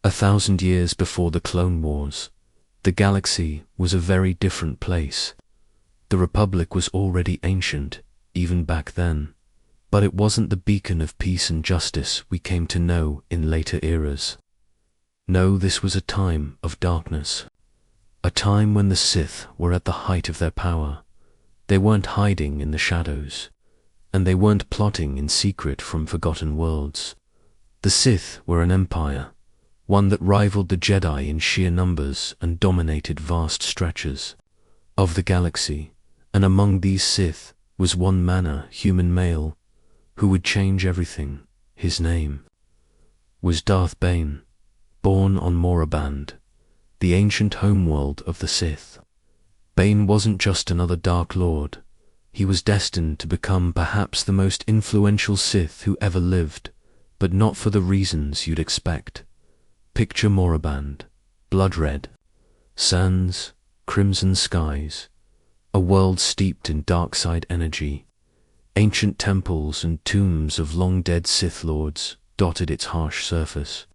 1,000 years before the Clone Wars, the galaxy was a very different place. The Republic was already ancient, even back then, but it wasn't the beacon of peace and justice we came to know in later eras. No, this was a time of darkness. A time when the Sith were at the height of their power. They weren't hiding in the shadows, and they weren't plotting in secret from forgotten worlds. The Sith were an empire, one that rivaled the Jedi in sheer numbers and dominated vast stretches of the galaxy, and among these Sith was one manner human male who would change everything. His name was Darth Bane, born on Moraband, the ancient homeworld of the Sith. Bane wasn't just another Dark Lord. He was destined to become perhaps the most influential Sith who ever lived, but not for the reasons you'd expect. Picture Moraband, blood red, sands, crimson skies, a world steeped in dark side energy. Ancient temples and tombs of long-dead Sith Lords dotted its harsh surface,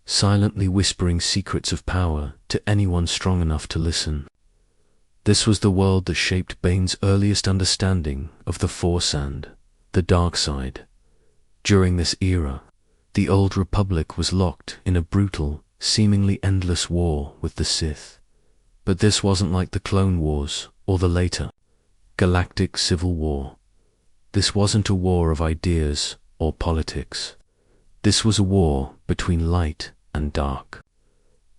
silently whispering secrets of power to anyone strong enough to listen. This was the world that shaped Bane's earliest understanding of the Force and the dark side. During this era, the Old Republic was locked in a brutal, seemingly endless war with the Sith. But this wasn't like the Clone Wars or the later Galactic Civil War. This wasn't a war of ideas or politics. This was a war between light and dark,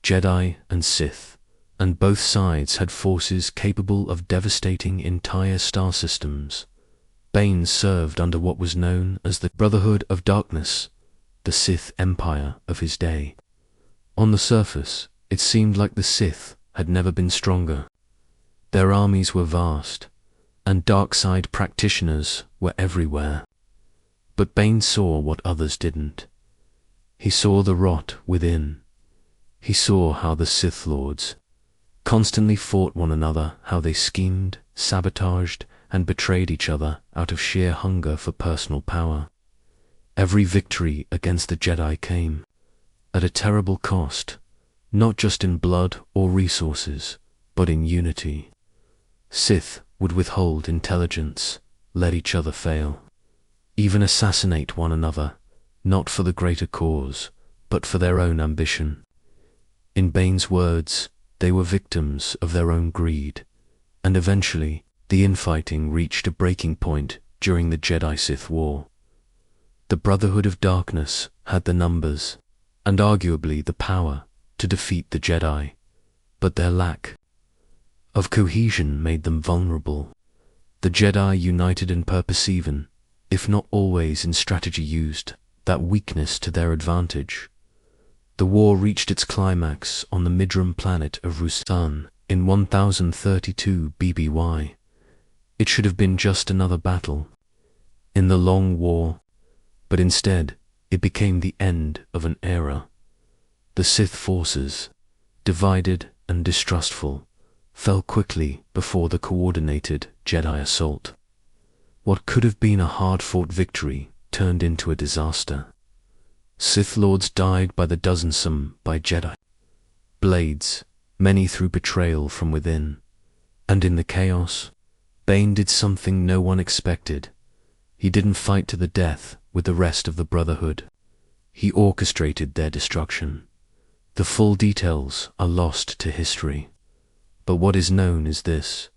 Jedi and Sith, and both sides had forces capable of devastating entire star systems. Bane served under what was known as the Brotherhood of Darkness, the Sith Empire of his day. On the surface, it seemed like the Sith had never been stronger. Their armies were vast, and dark side practitioners were everywhere. But Bane saw what others didn't. He saw the rot within. He saw how the Sith Lords constantly fought one another, how they schemed, sabotaged, and betrayed each other out of sheer hunger for personal power. Every victory against the Jedi came at a terrible cost, not just in blood or resources, but in unity. Sith would withhold intelligence, let each other fail, even assassinate one another, not for the greater cause, but for their own ambition. In Bane's words, they were victims of their own greed, and eventually the infighting reached a breaking point during the Jedi-Sith War. The Brotherhood of Darkness had the numbers, and arguably the power, to defeat the Jedi, but their lack of cohesion made them vulnerable. The Jedi, united in purpose even, if not always in strategy, used that weakness to their advantage. The war reached its climax on the Midram planet of Rusan in 1032 BBY. It should have been just another battle in the long war, but instead it became the end of an era. The Sith forces, divided and distrustful, fell quickly before the coordinated Jedi assault. What could have been a hard-fought victory turned into a disaster. Sith Lords died by the dozen, by Jedi blades, many through betrayal from within. And in the chaos, Bane did something no one expected. He didn't fight to the death with the rest of the Brotherhood. He orchestrated their destruction. The full details are lost to history, but what is known is this: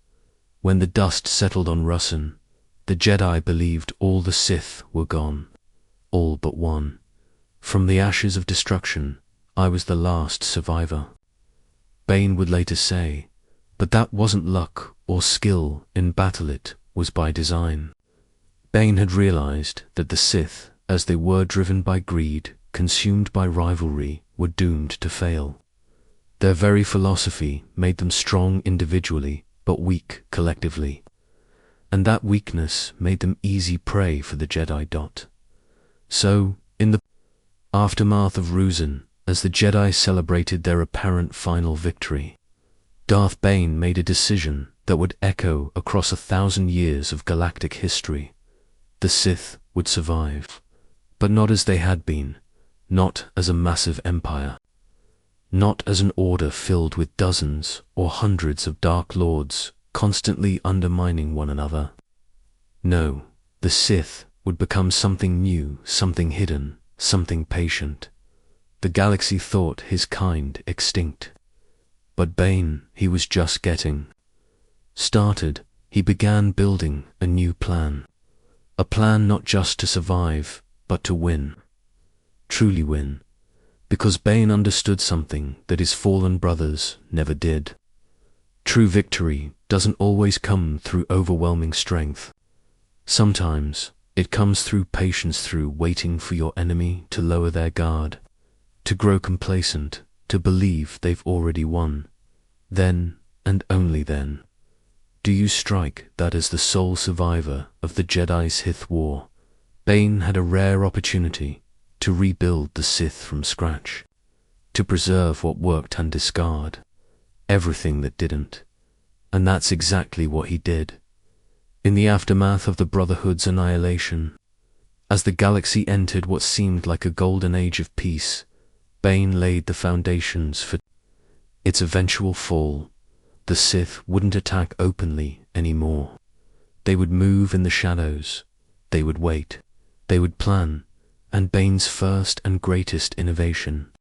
when the dust settled on Rusan, the Jedi believed all the Sith were gone, all but one. From the ashes of destruction, I was the last survivor. Bane would later say, but that wasn't luck or skill in battle, it was by design. Bane had realized that the Sith, as they were driven by greed, consumed by rivalry, were doomed to fail. Their very philosophy made them strong individually, but weak collectively. And that weakness made them easy prey for the Jedi. So, in the aftermath of Rusan, as the Jedi celebrated their apparent final victory, Darth Bane made a decision that would echo across 1,000 years of galactic history. The Sith would survive, but not as they had been, not as a massive empire, not as an order filled with dozens or hundreds of Dark Lords constantly undermining one another. No, the Sith would become something new, something hidden, something patient. The galaxy thought his kind extinct. But Bane, he was just getting started. He began building a new plan. A plan not just to survive, but to win. Truly win. Because Bane understood something that his fallen brothers never did. True victory doesn't always come through overwhelming strength. Sometimes it comes through patience, through waiting for your enemy to lower their guard, to grow complacent, to believe they've already won. Then, and only then, do you strike. That as the sole survivor of the Jedi-Sith war, Bane had a rare opportunity to rebuild the Sith from scratch, to preserve what worked and discard everything that didn't. And that's exactly what he did. In the aftermath of the Brotherhood's annihilation, as the galaxy entered what seemed like a golden age of peace, Bane laid the foundations for its eventual fall. The Sith wouldn't attack openly anymore. They would move in the shadows. They would wait. They would plan. And Bane's first and greatest innovation,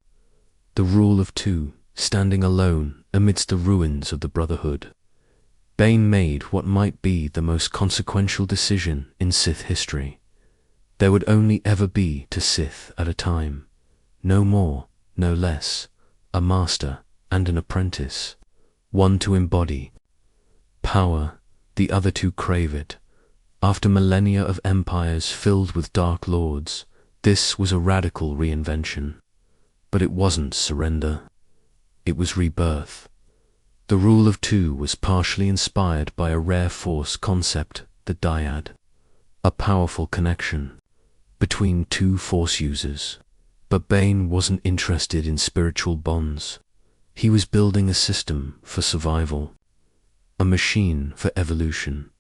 the rule of two, standing alone amidst the ruins of the Brotherhood. Bane made what might be the most consequential decision in Sith history. There would only ever be two Sith at a time. No more, no less. A master and an apprentice. One to embody power, the other to crave it. After millennia of empires filled with Dark Lords, this was a radical reinvention. But it wasn't surrender. It was rebirth. The rule of two was partially inspired by a rare force concept, the dyad, a powerful connection between two force users. But Bane wasn't interested in spiritual bonds. He was building a system for survival, a machine for evolution.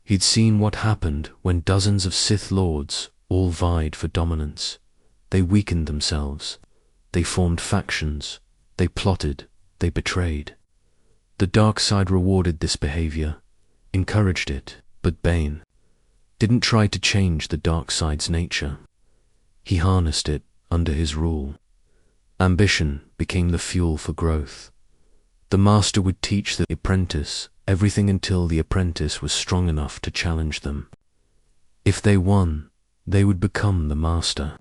He'd seen what happened when dozens of Sith Lords all vied for dominance. They weakened themselves. They formed factions. They plotted. They betrayed. The dark side rewarded this behavior, encouraged it, but Bane didn't try to change the dark side's nature. He harnessed it under his rule. Ambition became the fuel for growth. The master would teach the apprentice everything until the apprentice was strong enough to challenge them. If they won, they would become the master.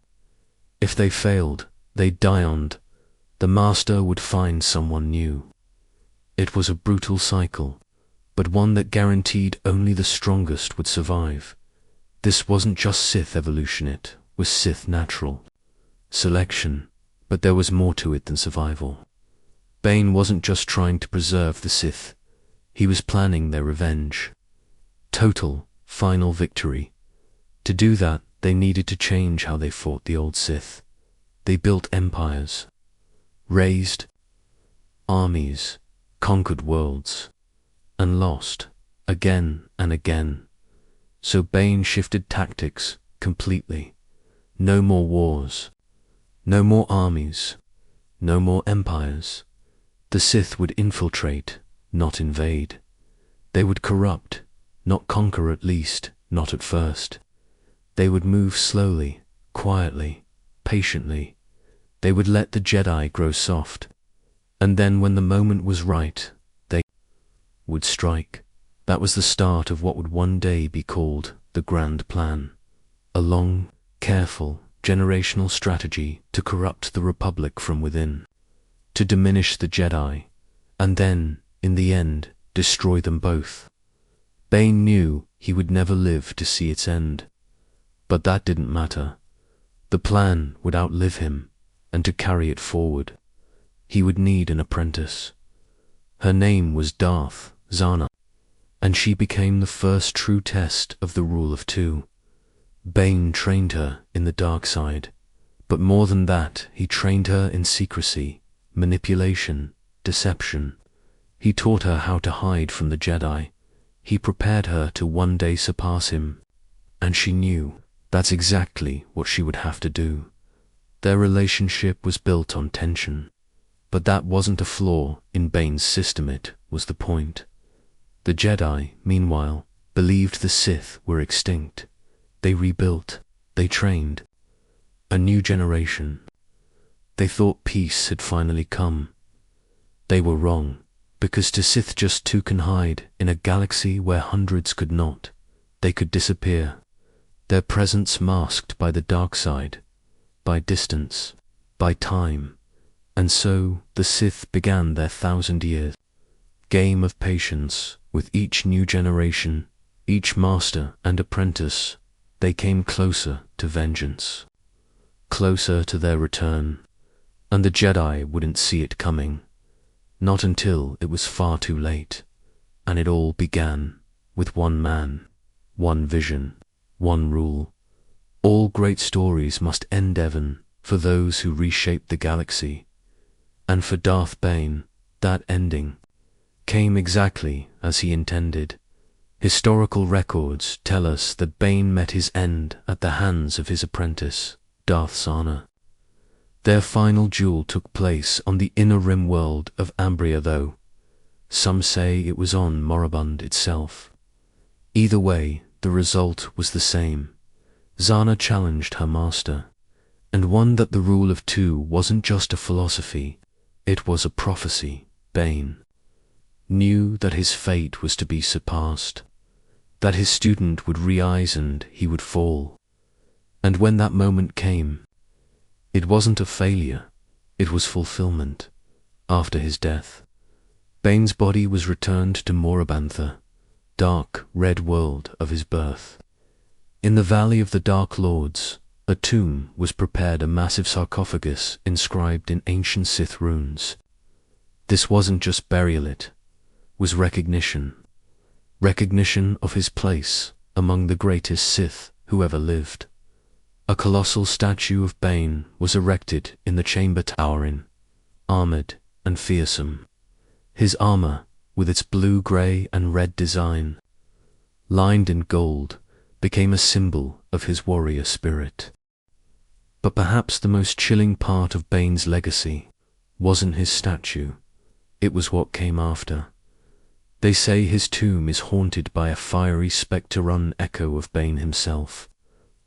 If they failed, they'd die on. The master would find someone new. It was a brutal cycle, but one that guaranteed only the strongest would survive. This wasn't just Sith evolution, it was Sith natural selection, but there was more to it than survival. Bane wasn't just trying to preserve the Sith, he was planning their revenge. Total, final victory. To do that, they needed to change how they fought the old Sith. They built empires, raised armies, conquered worlds, and lost again and again. So Bane shifted tactics completely. No more wars, no more armies, no more empires. The Sith would infiltrate, not invade. They would corrupt, not conquer, at least, not at first. They would move slowly, quietly, patiently. They would let the Jedi grow soft. And then when the moment was right, they would strike. That was the start of what would one day be called the Grand Plan. A long, careful, generational strategy to corrupt the Republic from within, to diminish the Jedi, and then, in the end, destroy them both. Bane knew he would never live to see its end. But that didn't matter. The plan would outlive him, and to carry it forward, he would need an apprentice. Her name was Darth Zana, and she became the first true test of the rule of two. Bane trained her in the dark side, but more than that, he trained her in secrecy, manipulation, deception. He taught her how to hide from the Jedi. He prepared her to one day surpass him, and she knew that's exactly what she would have to do. Their relationship was built on tension. But that wasn't a flaw in Bane's system, it was the point. The Jedi, meanwhile, believed the Sith were extinct. They rebuilt, they trained. A new generation. They thought peace had finally come. They were wrong, because to Sith just two can hide in a galaxy where hundreds could not. They could disappear, their presence masked by the dark side, by distance, by time. And so the Sith began their 1,000-year game of patience. With each new generation, each master and apprentice, they came closer to vengeance, closer to their return, and the Jedi wouldn't see it coming, not until it was far too late. And it all began with one man, one vision, one rule. All great stories must end, Evan, for those who reshape the galaxy. And for Darth Bane, that ending came exactly as he intended. Historical records tell us that Bane met his end at the hands of his apprentice, Darth Zana. Their final duel took place on the inner rim world of Ambria, though some say it was on Moribund itself. Either way, the result was the same. Zana challenged her master, and won that the rule of two wasn't just a philosophy, it was a prophecy. Bane knew that his fate was to be surpassed, that his student would rise and he would fall. And when that moment came, it wasn't a failure, it was fulfillment. After his death, Bane's body was returned to Moribantha, dark red world of his birth. In the Valley of the Dark Lords, a tomb was prepared, a massive sarcophagus inscribed in ancient Sith runes. This wasn't just burial, it was recognition. Recognition of his place among the greatest Sith who ever lived. A colossal statue of Bane was erected in the chamber towering, armored and fearsome. His armor, with its blue, grey and red design, lined in gold, became a symbol of his warrior spirit. But perhaps the most chilling part of Bane's legacy wasn't his statue, it was what came after. They say his tomb is haunted by a fiery spectre-run echo of Bane himself.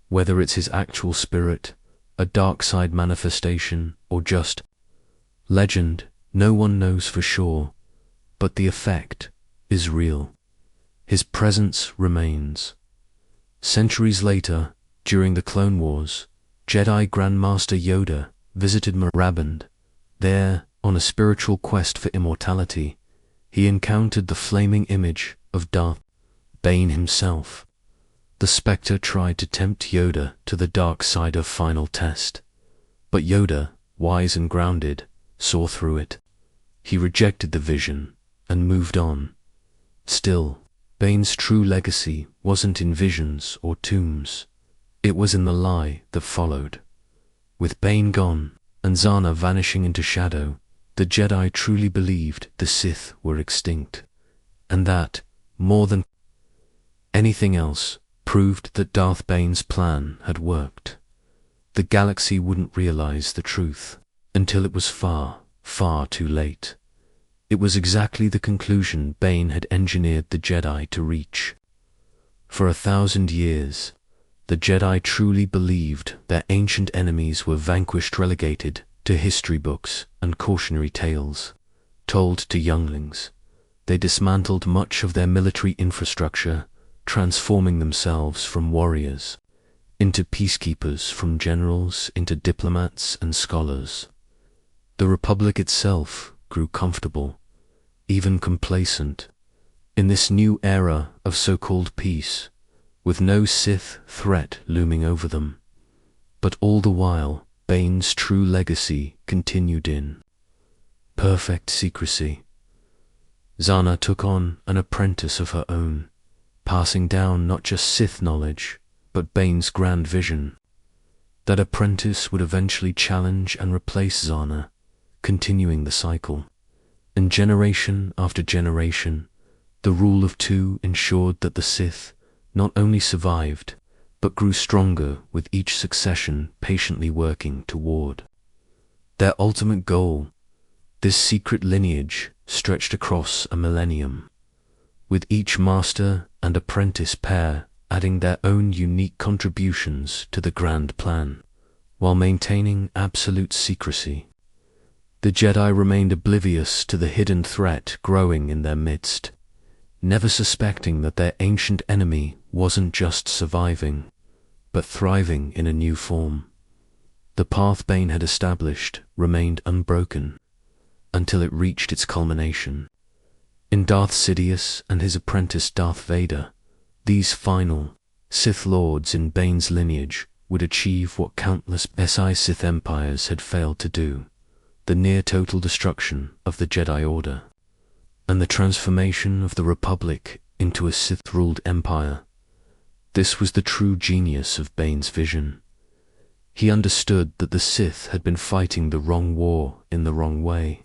Whether it's his actual spirit, a dark side manifestation, or just legend, no one knows for sure, but the effect is real. His presence remains. Centuries later, during the Clone Wars, Jedi Grandmaster Yoda visited Moribund. There, on a spiritual quest for immortality, he encountered the flaming image of Darth Bane himself. The spectre tried to tempt Yoda to the dark side of final test, but Yoda, wise and grounded, saw through it. He rejected the vision and moved on. Still, Bane's true legacy wasn't in visions or tombs. It was in the lie that followed. With Bane gone and Zana vanishing into shadow, the Jedi truly believed the Sith were extinct, and that, more than anything else, proved that Darth Bane's plan had worked. The galaxy wouldn't realize the truth until it was far, far too late. It was exactly the conclusion Bane had engineered the Jedi to reach. For 1,000 years, the Jedi truly believed their ancient enemies were vanquished, relegated to history books and cautionary tales told to younglings. They dismantled much of their military infrastructure, transforming themselves from warriors into peacekeepers, from generals into diplomats and scholars. The Republic itself grew comfortable, even complacent, in this new era of so-called peace, with no Sith threat looming over them. But all the while, Bane's true legacy continued in perfect secrecy. Zana took on an apprentice of her own, passing down not just Sith knowledge, but Bane's grand vision. That apprentice would eventually challenge and replace Zana, continuing the cycle. And generation after generation, the rule of two ensured that the Sith not only survived, but grew stronger with each succession patiently working toward their ultimate goal, This secret lineage stretched across a millennium, with each master and apprentice pair adding their own unique contributions to the grand plan, while maintaining absolute secrecy. The Jedi remained oblivious to the hidden threat growing in their midst, never suspecting that their ancient enemy wasn't just surviving, but thriving in a new form. The path Bane had established remained unbroken until it reached its culmination. In Darth Sidious and his apprentice Darth Vader, these final Sith Lords in Bane's lineage would achieve what countless Sith empires had failed to do: the near-total destruction of the Jedi Order, and the transformation of the Republic into a Sith-ruled empire. This was the true genius of Bane's vision. He understood that the Sith had been fighting the wrong war in the wrong way.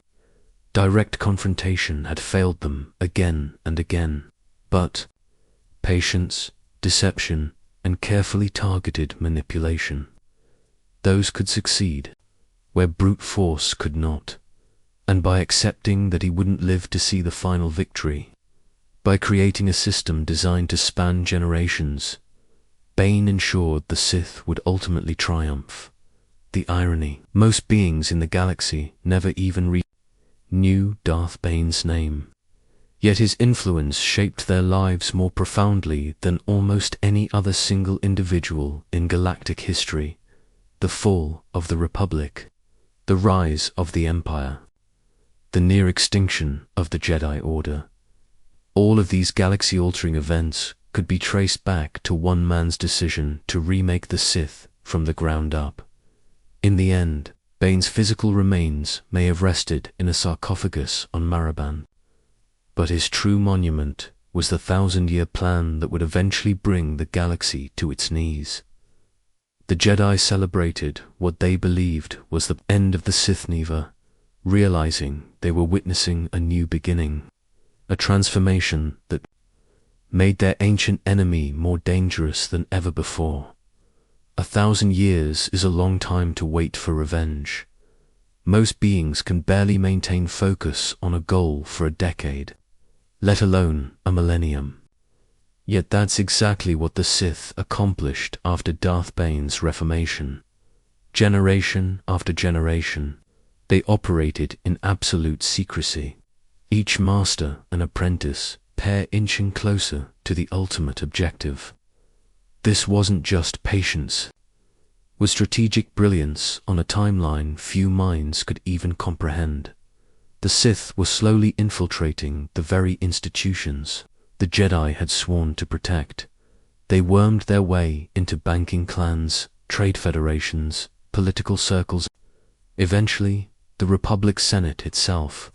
Direct confrontation had failed them again and again, but patience, deception, and carefully targeted manipulation, those could succeed where brute force could not. And by accepting that he wouldn't live to see the final victory, by creating a system designed to span generations, Bane ensured the Sith would ultimately triumph. The irony: most beings in the galaxy never even knew Darth Bane's name, yet his influence shaped their lives more profoundly than almost any other single individual in galactic history. The fall of the Republic, the rise of the Empire, the near extinction of the Jedi Order. All of these galaxy-altering events could be traced back to one man's decision to remake the Sith from the ground up. In the end, Bane's physical remains may have rested in a sarcophagus on Maraban, but his true monument was the 1,000-year plan that would eventually bring the galaxy to its knees. The Jedi celebrated what they believed was the end of the Sith Neva, realizing they were witnessing a new beginning, a transformation that made their ancient enemy more dangerous than ever before. 1,000 years is a long time to wait for revenge. Most beings can barely maintain focus on a goal for a decade, let alone a millennium. Yet that's exactly what the Sith accomplished after Darth Bane's reformation. Generation after generation, they operated in absolute secrecy, each master and apprentice pair inching closer to the ultimate objective. This wasn't just patience, it was strategic brilliance on a timeline few minds could even comprehend. The Sith were slowly infiltrating the very institutions the Jedi had sworn to protect. They wormed their way into banking clans, trade federations, political circles, eventually the Republic Senate itself.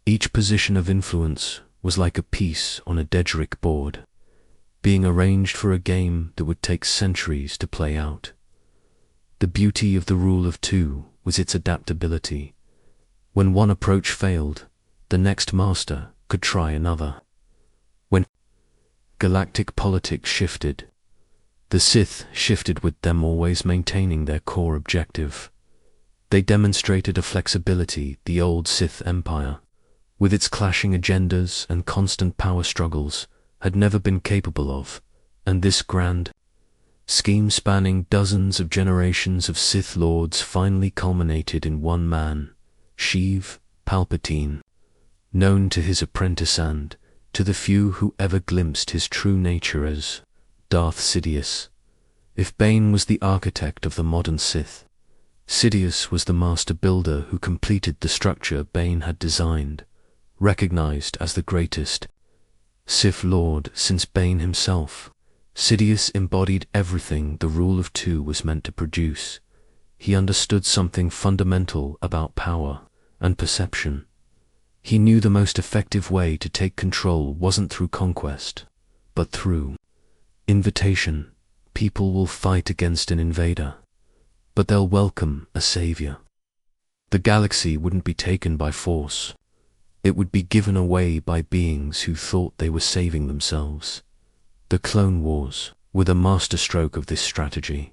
Each position of influence was like a piece on a Dedrick board, being arranged for a game that would take centuries to play out. The beauty of the rule of two was its adaptability. When one approach failed, the next master could try another. When galactic politics shifted, the Sith shifted with them, always maintaining their core objective. They demonstrated a flexibility the old Sith Empire, with its clashing agendas and constant power struggles, had never been capable of, and this grand scheme spanning dozens of generations of Sith Lords finally culminated in one man, Sheev Palpatine, known to his apprentice and, to the few who ever glimpsed his true nature, as Darth Sidious. If Bane was the architect of the modern Sith, Sidious was the master builder who completed the structure Bane had designed, recognized as the greatest Sith Lord since Bane himself. Sidious embodied everything the rule of two was meant to produce. He understood something fundamental about power and perception. He knew the most effective way to take control wasn't through conquest, but through invitation. People will fight against an invader, but they'll welcome a savior. The galaxy wouldn't be taken by force. It would be given away by beings who thought they were saving themselves. The Clone Wars were the masterstroke of this strategy.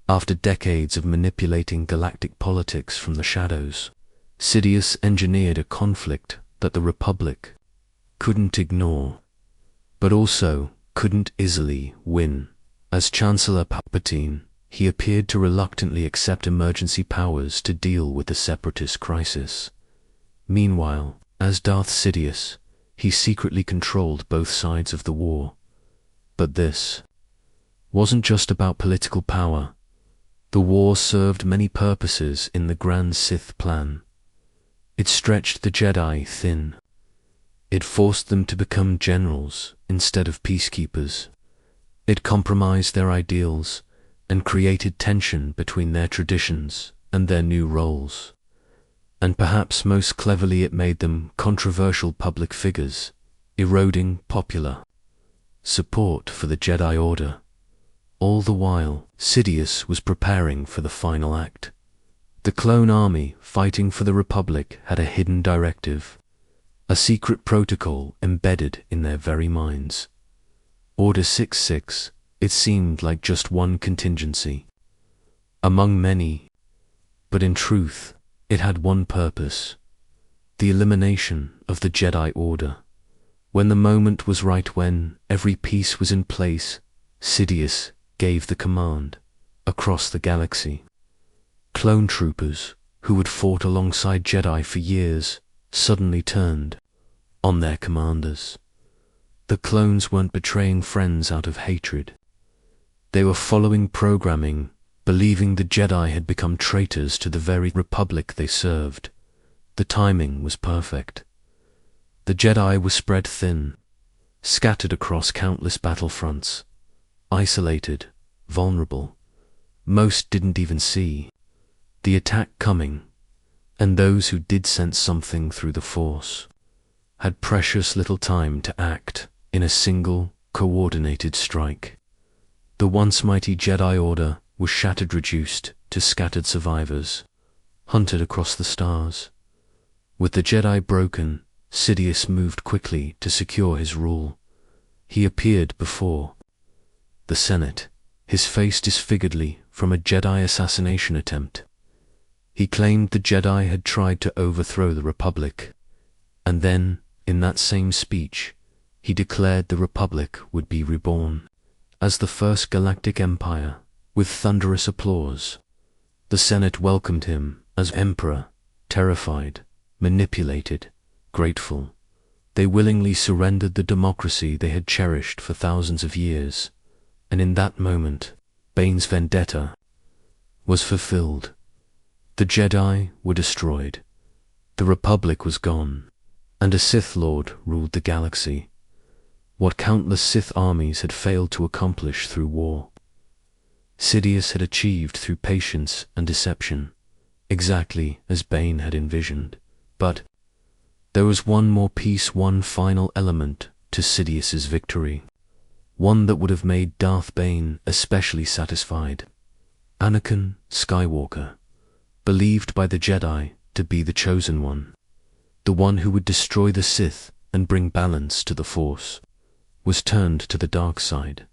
After decades of manipulating galactic politics from the shadows, Sidious engineered a conflict that the Republic couldn't ignore, but also couldn't easily win. As Chancellor Palpatine, he appeared to reluctantly accept emergency powers to deal with the Separatist crisis. Meanwhile, as Darth Sidious, he secretly controlled both sides of the war. But this wasn't just about political power. The war served many purposes in the grand Sith plan. It stretched the Jedi thin. It forced them to become generals instead of peacekeepers. It compromised their ideals and created tension between their traditions and their new roles. And perhaps most cleverly, it made them controversial public figures, eroding popular support for the Jedi Order. All the while, Sidious was preparing for the final act. The clone army fighting for the Republic had a hidden directive, a secret protocol embedded in their very minds. Order 66, it seemed like just one contingency among many, but in truth, it had one purpose: the elimination of the Jedi Order. When the moment was right, when every piece was in place, Sidious gave the command across the galaxy. Clone troopers, who had fought alongside Jedi for years, suddenly turned on their commanders. The clones weren't betraying friends out of hatred. They were following programming, believing the Jedi had become traitors to the very Republic they served. The timing was perfect. The Jedi were spread thin, scattered across countless battlefronts, isolated, vulnerable. Most didn't even see the attack coming, and those who did sense something through the Force had precious little time to act in a single, coordinated strike. The once mighty Jedi Order was shattered, reduced to scattered survivors, hunted across the stars. With the Jedi broken, Sidious moved quickly to secure his rule. He appeared before the Senate, his face disfiguredly from a Jedi assassination attempt. He claimed the Jedi had tried to overthrow the Republic, and then, in that same speech, he declared the Republic would be reborn as the first galactic empire. With thunderous applause, the Senate welcomed him as emperor, terrified, manipulated, grateful. They willingly surrendered the democracy they had cherished for thousands of years, and in that moment, Bane's vendetta was fulfilled. The Jedi were destroyed, the Republic was gone, and a Sith Lord ruled the galaxy. What countless Sith armies had failed to accomplish through war, Sidious had achieved through patience and deception, exactly as Bane had envisioned. But there was one more piece, one final element to Sidious's victory, one that would have made Darth Bane especially satisfied. Anakin Skywalker, believed by the Jedi to be the chosen one, the one who would destroy the Sith and bring balance to the Force, was turned to the dark side.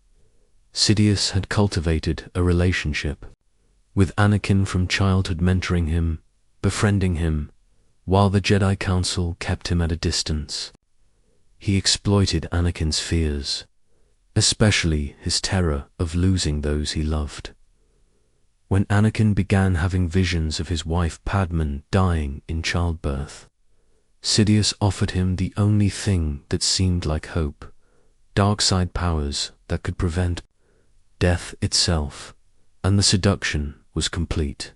Sidious had cultivated a relationship with Anakin from childhood, mentoring him, befriending him, while the Jedi Council kept him at a distance. He exploited Anakin's fears, especially his terror of losing those he loved. When Anakin began having visions of his wife Padmé dying in childbirth, Sidious offered him the only thing that seemed like hope: dark side powers that could prevent death itself, and the seduction was complete.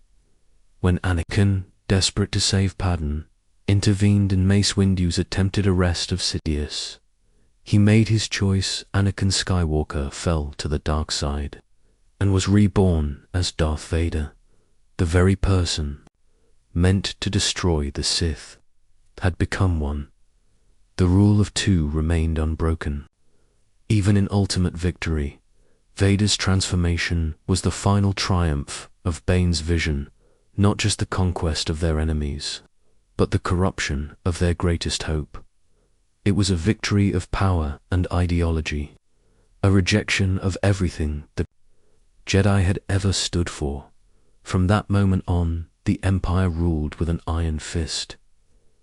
When Anakin, desperate to save Padmé, intervened in Mace Windu's attempted arrest of Sidious, he made his choice. Anakin Skywalker fell to the dark side and was reborn as Darth Vader. The very person meant to destroy the Sith had become one. The rule of two remained unbroken. Even in ultimate victory, Vader's transformation was the final triumph of Bane's vision, not just the conquest of their enemies, but the corruption of their greatest hope. It was a victory of power and ideology, a rejection of everything the Jedi had ever stood for. From that moment on, the Empire ruled with an iron fist.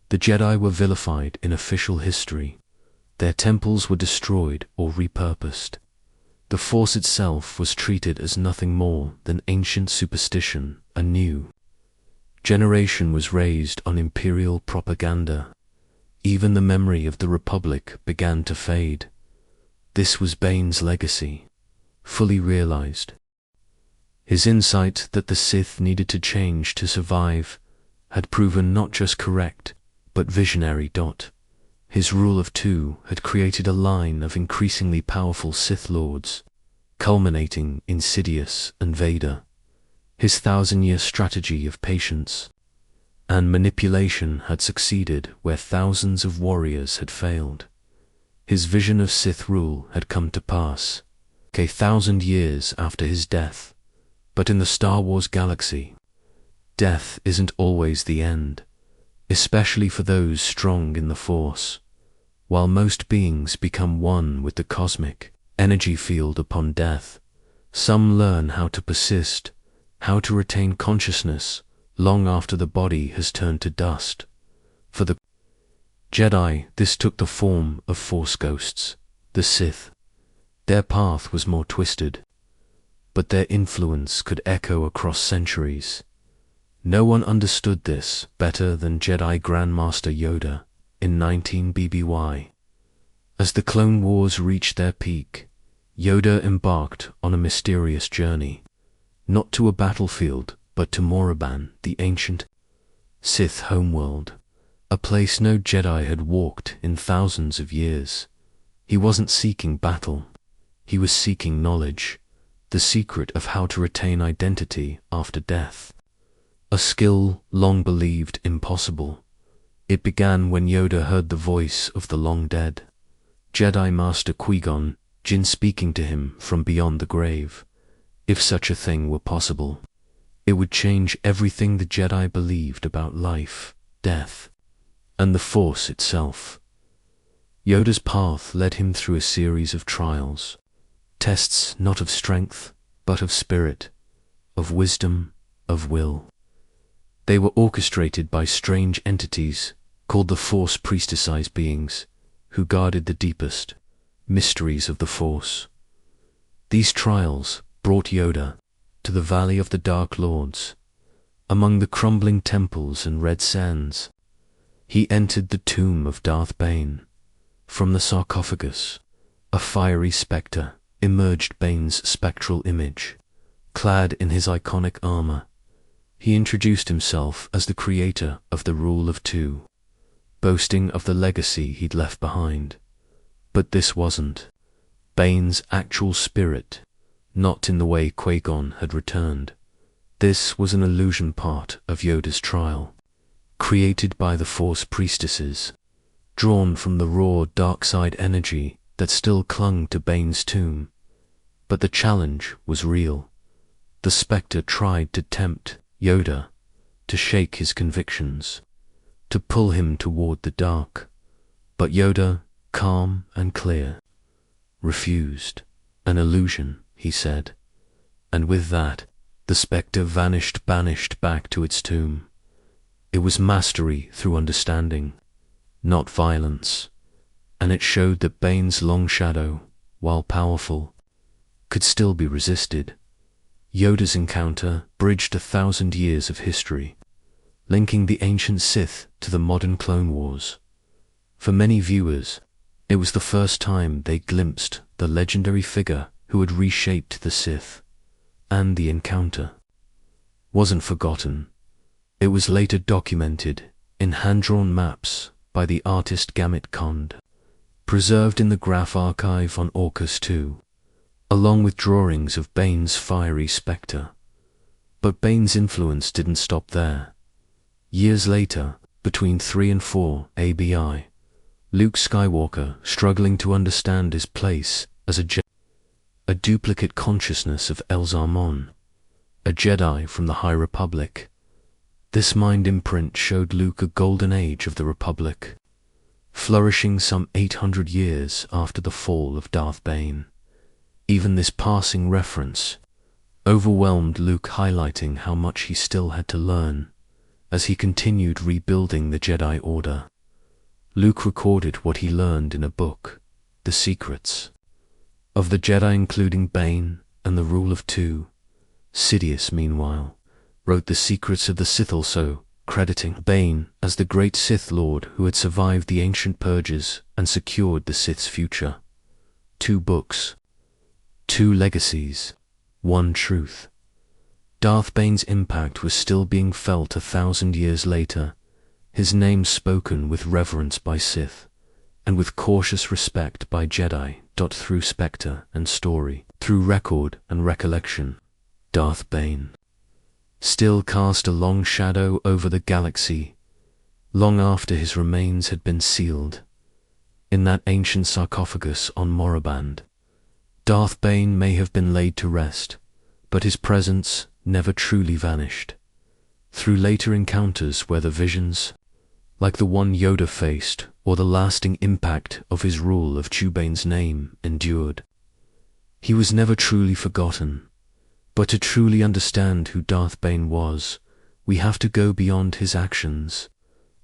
The Jedi were vilified in official history. Their temples were destroyed or repurposed. The Force itself was treated as nothing more than ancient superstition. A new generation was raised on imperial propaganda. Even the memory of the Republic began to fade. This was Bane's legacy, fully realized. His insight that the Sith needed to change to survive had proven not just correct, but visionary. His rule of two had created a line of increasingly powerful Sith Lords, culminating in Sidious and Vader. His 1,000-year strategy of patience and manipulation had succeeded where thousands of warriors had failed. His vision of Sith rule had come to pass, 1,000 years after his death. But in the Star Wars galaxy, death isn't always the end, especially for those strong in the Force. While most beings become one with the cosmic energy field upon death, some learn how to persist, how to retain consciousness long after the body has turned to dust. For the Jedi, this took the form of Force ghosts. The Sith, their path was more twisted, but their influence could echo across centuries. No one understood this better than Jedi Grandmaster Yoda in 19 BBY. As the Clone Wars reached their peak, Yoda embarked on a mysterious journey, not to a battlefield, but to Moraban, the ancient Sith homeworld, a place no Jedi had walked in thousands of years. He wasn't seeking battle, he was seeking knowledge, the secret of how to retain identity after death. A skill long believed impossible. It began when Yoda heard the voice of the long-dead Jedi Master Qui-Gon Jinn speaking to him from beyond the grave. If such a thing were possible, it would change everything the Jedi believed about life, death, and the Force itself. Yoda's path led him through a series of trials, tests not of strength, but of spirit, of wisdom, of will. They were orchestrated by strange entities called the Force priestessized beings, who guarded the deepest mysteries of the Force. These trials brought Yoda to the Valley of the Dark Lords. Among the crumbling temples and red sands, he entered the tomb of Darth Bane. From the sarcophagus, a fiery spectre emerged, Bane's spectral image. Clad in his iconic armor, he introduced himself as the creator of the Rule of Two, boasting of the legacy he'd left behind. But this wasn't Bane's actual spirit, not in the way Qui-Gon had returned. This was an illusion, part of Yoda's trial, created by the Force priestesses, drawn from the raw dark side energy that still clung to Bane's tomb. But the challenge was real. The spectre tried to tempt Yoda, to shake his convictions, to pull him toward the dark. But Yoda, calm and clear, refused. An illusion, he said. And with that, the spectre vanished, banished back to its tomb. It was mastery through understanding, not violence, and it showed that Bane's long shadow, while powerful, could still be resisted. Yoda's encounter bridged 1,000 years of history, linking the ancient Sith to the modern Clone Wars. For many viewers, it was the first time they glimpsed the legendary figure who had reshaped the Sith, and the encounter wasn't forgotten. It was later documented in hand-drawn maps by the artist Gamit Kond, preserved in the Graph Archive on Orcus II, along with drawings of Bane's fiery spectre. But Bane's influence didn't stop there. Years later, between 3 and 4 ABI, Luke Skywalker, struggling to understand his place as a duplicate consciousness of Elzarmon, a Jedi from the High Republic. This mind imprint showed Luke a golden age of the Republic, flourishing some 800 years after the fall of Darth Bane. Even this passing reference overwhelmed Luke, highlighting how much he still had to learn as he continued rebuilding the Jedi Order. Luke recorded what he learned in a book, The Secrets of the Jedi, including Bane and the Rule of Two. Sidious, meanwhile, wrote The Secrets of the Sith, also crediting Bane as the great Sith Lord who had survived the ancient purges and secured the Sith's future. 2 books, 2 legacies, 1 truth. Darth Bane's impact was still being felt 1,000 years later, his name spoken with reverence by Sith, and with cautious respect by Jedi. Through spectre and story, through record and recollection, Darth Bane still cast a long shadow over the galaxy, long after his remains had been sealed in that ancient sarcophagus on Moraband. Darth Bane may have been laid to rest, but his presence never truly vanished. Through later encounters where the visions, like the one Yoda faced, or the lasting impact of his rule of Chubane's name endured, he was never truly forgotten. But to truly understand who Darth Bane was, we have to go beyond his actions.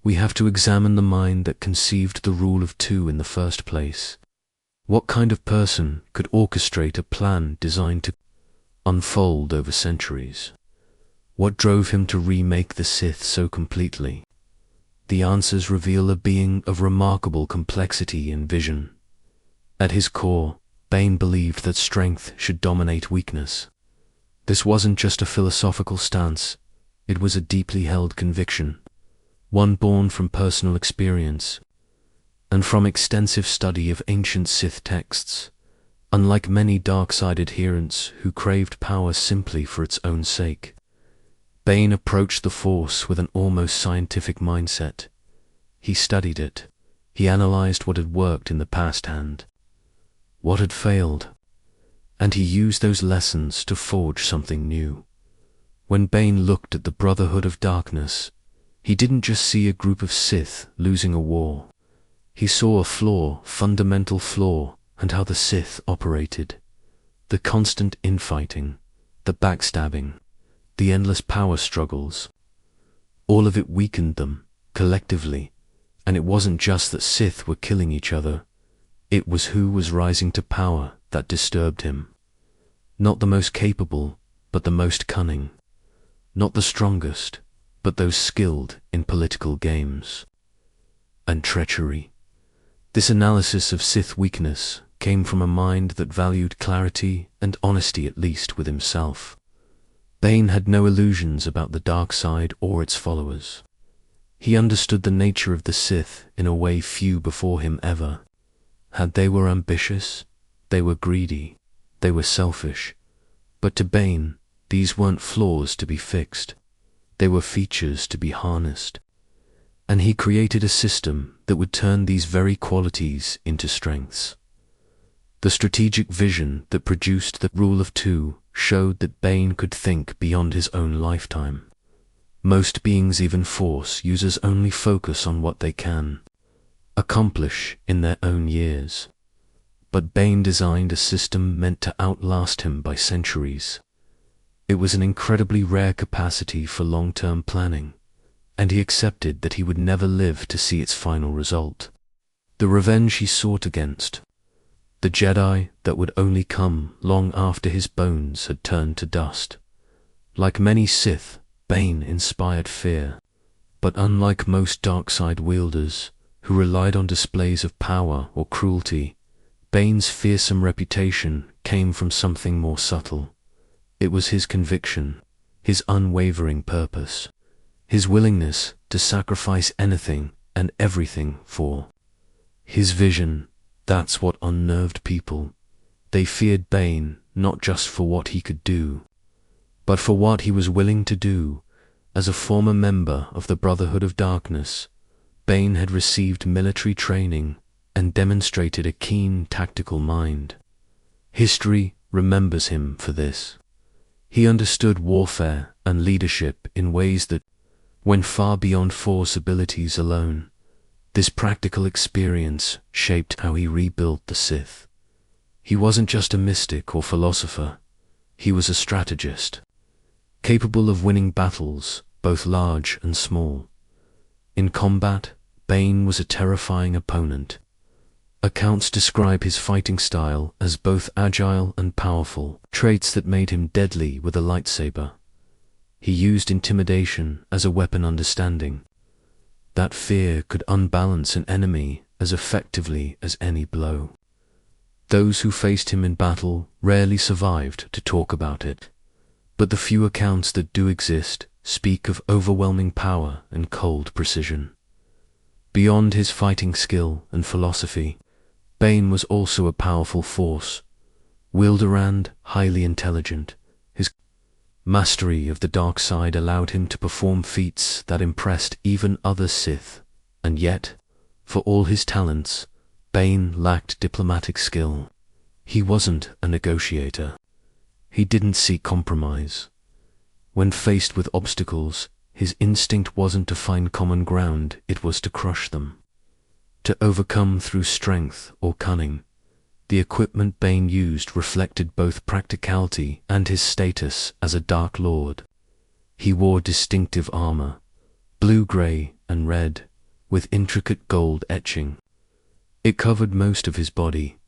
We have to examine the mind that conceived the Rule of Two in the first place. What kind of person could orchestrate a plan designed to unfold over centuries? What drove him to remake the Sith so completely? The answers reveal a being of remarkable complexity and vision. At his core, Bane believed that strength should dominate weakness. This wasn't just a philosophical stance, it was a deeply held conviction, one born from personal experience and from extensive study of ancient Sith texts. Unlike many dark-side adherents who craved power simply for its own sake, Bane approached the Force with an almost scientific mindset. He studied it. He analyzed what had worked in the past and what had failed, and he used those lessons to forge something new. When Bane looked at the Brotherhood of Darkness, he didn't just see a group of Sith losing a war. He saw a flaw, fundamental flaw, and how the Sith operated. The constant infighting, the backstabbing, the endless power struggles. All of it weakened them, collectively, and it wasn't just that Sith were killing each other. It was who was rising to power that disturbed him. Not the most capable, but the most cunning. Not the strongest, but those skilled in political games and treachery. This analysis of Sith weakness came from a mind that valued clarity and honesty, at least with himself. Bane had no illusions about the dark side or its followers. He understood the nature of the Sith in a way few before him ever had. They were ambitious, they were greedy, they were selfish. But to Bane, these weren't flaws to be fixed. They were features to be harnessed. And he created a system that would turn these very qualities into strengths. The strategic vision that produced the Rule of Two showed that Bane could think beyond his own lifetime. Most beings, even Force users, only focus on what they can accomplish in their own years. But Bane designed a system meant to outlast him by centuries. It was an incredibly rare capacity for long-term planning, and he accepted that he would never live to see its final result. The revenge he sought against, the Jedi that would only come long after his bones had turned to dust. Like many Sith, Bane inspired fear, but unlike most dark-side wielders who relied on displays of power or cruelty, Bane's fearsome reputation came from something more subtle. It was his conviction, his unwavering purpose, his willingness to sacrifice anything and everything for his vision. That's what unnerved people. They feared Bane not just for what he could do, but for what he was willing to do. As a former member of the Brotherhood of Darkness, Bane had received military training and demonstrated a keen tactical mind. History remembers him for this. He understood warfare and leadership in ways that went far beyond Force abilities alone. This practical experience shaped how he rebuilt the Sith. He wasn't just a mystic or philosopher, he was a strategist, capable of winning battles both large and small. In combat, Bane was a terrifying opponent. Accounts describe his fighting style as both agile and powerful, traits that made him deadly with a lightsaber. He used intimidation as a weapon, understanding that fear could unbalance an enemy as effectively as any blow. Those who faced him in battle rarely survived to talk about it, but the few accounts that do exist speak of overwhelming power and cold precision. Beyond his fighting skill and philosophy, Bane was also a powerful force. Wilderand, highly intelligent, his mastery of the dark side allowed him to perform feats that impressed even other Sith, and yet, for all his talents, Bane lacked diplomatic skill. He wasn't a negotiator. He didn't seek compromise. When faced with obstacles, his instinct wasn't to find common ground, it was to crush them. To overcome through strength or cunning. The equipment Bane used reflected both practicality and his status as a Dark Lord. He wore distinctive armor, blue-gray and red, with intricate gold etching. It covered most of his body.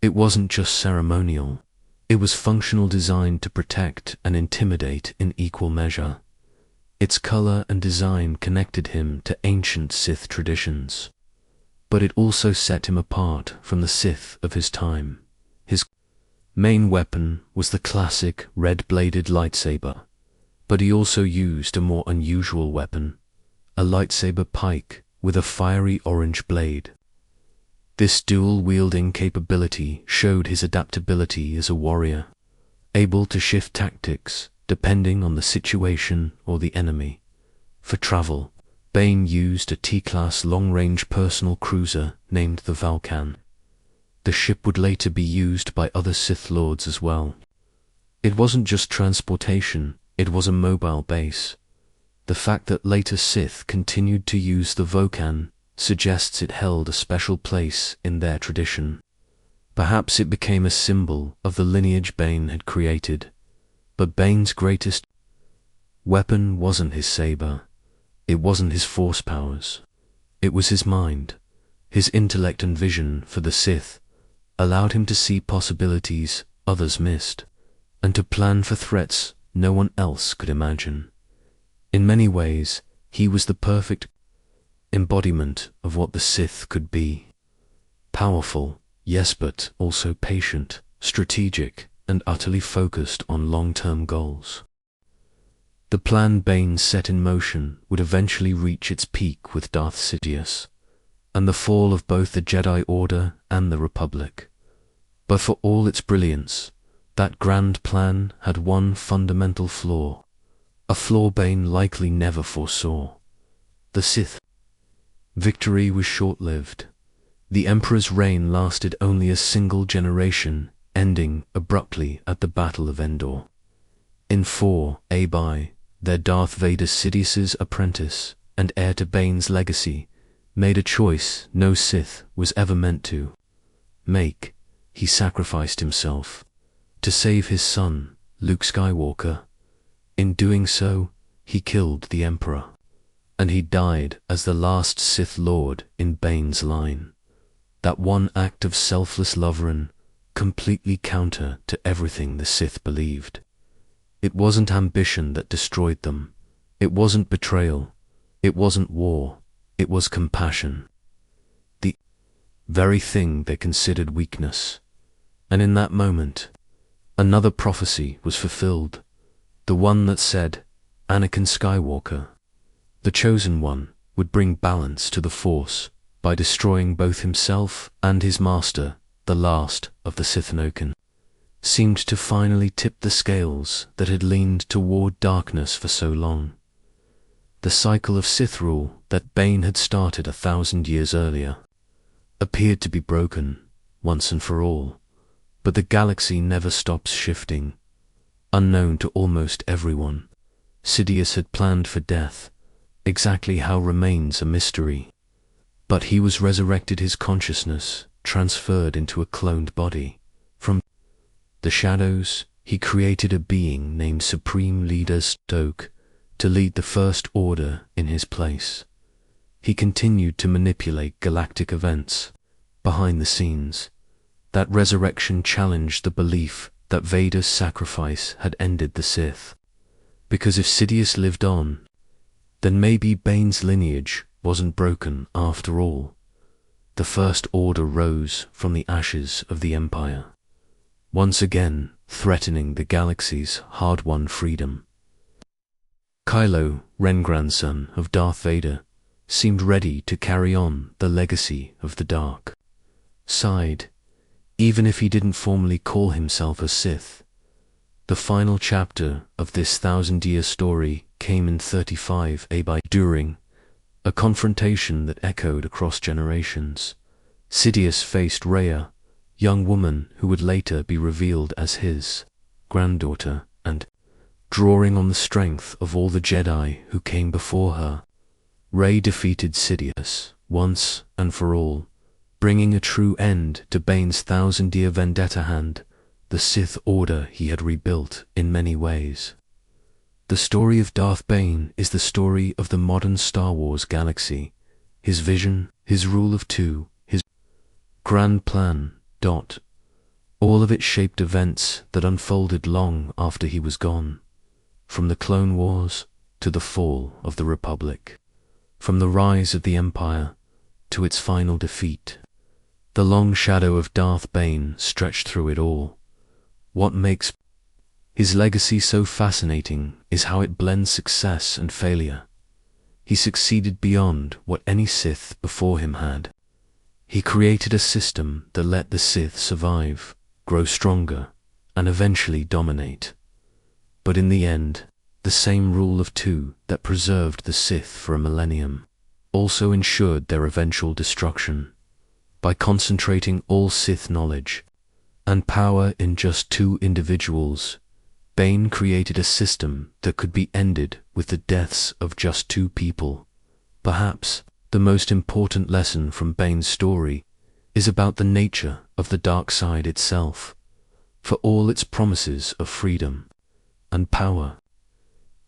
It wasn't just ceremonial. It was functional, designed to protect and intimidate in equal measure. Its color and design connected him to ancient Sith traditions. But it also set him apart from the Sith of his time. His main weapon was the classic red-bladed lightsaber, but he also used a more unusual weapon, a lightsaber pike with a fiery orange blade. This dual-wielding capability showed his adaptability as a warrior, able to shift tactics depending on the situation or the enemy. For travel, Bane used a T-class long-range personal cruiser named the Vulcan. The ship would later be used by other Sith Lords as well. It wasn't just transportation, it was a mobile base. The fact that later Sith continued to use the Vulcan suggests it held a special place in their tradition. Perhaps it became a symbol of the lineage Bane had created. But Bane's greatest weapon wasn't his saber. It wasn't his force powers. It was his mind. His intellect and vision for the Sith allowed him to see possibilities others missed, and to plan for threats no one else could imagine. In many ways, he was the perfect embodiment of what the Sith could be. Powerful, yes, but also patient, strategic, and utterly focused on long-term goals. The plan Bane set in motion would eventually reach its peak with Darth Sidious, and the fall of both the Jedi Order and the Republic. But for all its brilliance, that grand plan had one fundamental flaw, a flaw Bane likely never foresaw. The Sith victory was short-lived. The Emperor's reign lasted only a single generation, ending abruptly at the Battle of Endor. In 4 AB, their Darth Vader, Sidious's apprentice and heir to Bane's legacy, made a choice no Sith was ever meant to make. He sacrificed himself to save his son, Luke Skywalker. In doing so, he killed the Emperor, and he died as the last Sith Lord in Bane's line. That one act of selfless love ran completely counter to everything the Sith believed. It wasn't ambition that destroyed them. It wasn't betrayal. It wasn't war. It was compassion. The very thing they considered weakness. And in that moment, another prophecy was fulfilled. The one that said, Anakin Skywalker, the chosen one, would bring balance to the Force by destroying both himself and his master, the last of the Sith Anakin, seemed to finally tip the scales that had leaned toward darkness for so long. The cycle of Sith rule that Bane had started 1,000 years earlier appeared to be broken once and for all, but the galaxy never stops shifting. Unknown to almost everyone, Sidious had planned for death. Exactly how remains a mystery. But he was resurrected, his consciousness transferred into a cloned body. From the shadows, he created a being named Supreme Leader Snoke, to lead the First Order in his place. He continued to manipulate galactic events behind the scenes. That resurrection challenged the belief that Vader's sacrifice had ended the Sith. Because if Sidious lived on, then maybe Bane's lineage wasn't broken after all. The First Order rose from the ashes of the Empire, once again threatening the galaxy's hard-won freedom. Kylo Ren, grandson of Darth Vader, seemed ready to carry on the legacy of the dark side, even if he didn't formally call himself a Sith. The final chapter of this thousand-year story came in 35 ABI during a confrontation that echoed across generations. Sidious faced Rhea, young woman who would later be revealed as his granddaughter, and, drawing on the strength of all the Jedi who came before her, Rey defeated Sidious once and for all, bringing a true end to Bane's thousand-year vendetta hand, the Sith Order he had rebuilt in many ways. The story of Darth Bane is the story of the modern Star Wars galaxy, his vision, his rule of two, his grand plan. All of it shaped events that unfolded long after he was gone, from the Clone Wars to the fall of the Republic, from the rise of the Empire to its final defeat. The long shadow of Darth Bane stretched through it all. What makes his legacy so fascinating is how it blends success and failure. He succeeded beyond what any Sith before him had. He created a system that let the Sith survive, grow stronger, and eventually dominate. But in the end, the same rule of two that preserved the Sith for a millennium also ensured their eventual destruction. By concentrating all Sith knowledge and power in just two individuals, Bane created a system that could be ended with the deaths of just two people. Perhaps the most important lesson from Bane's story is about the nature of the dark side itself. For all its promises of freedom and power,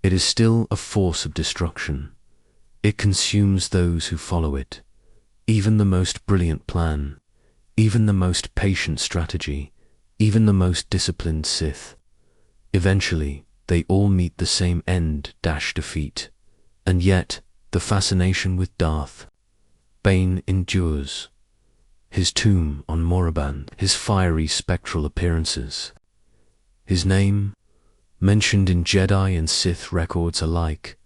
it is still a force of destruction. It consumes those who follow it. Even the most brilliant plan, even the most patient strategy, even the most disciplined Sith, eventually they all meet the same end — defeat. And yet, the fascination with Darth Bane endures. His tomb on Moraband, his fiery spectral appearances, his name, mentioned in Jedi and Sith records alike,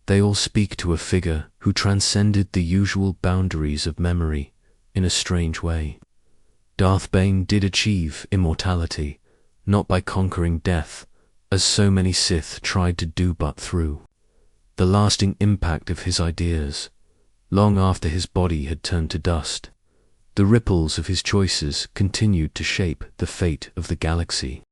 they all speak to a figure who transcended the usual boundaries of memory in a strange way. Darth Bane did achieve immortality, not by conquering death, as so many Sith tried to do, but through the lasting impact of his ideas. Long after his body had turned to dust, the ripples of his choices continued to shape the fate of the galaxy.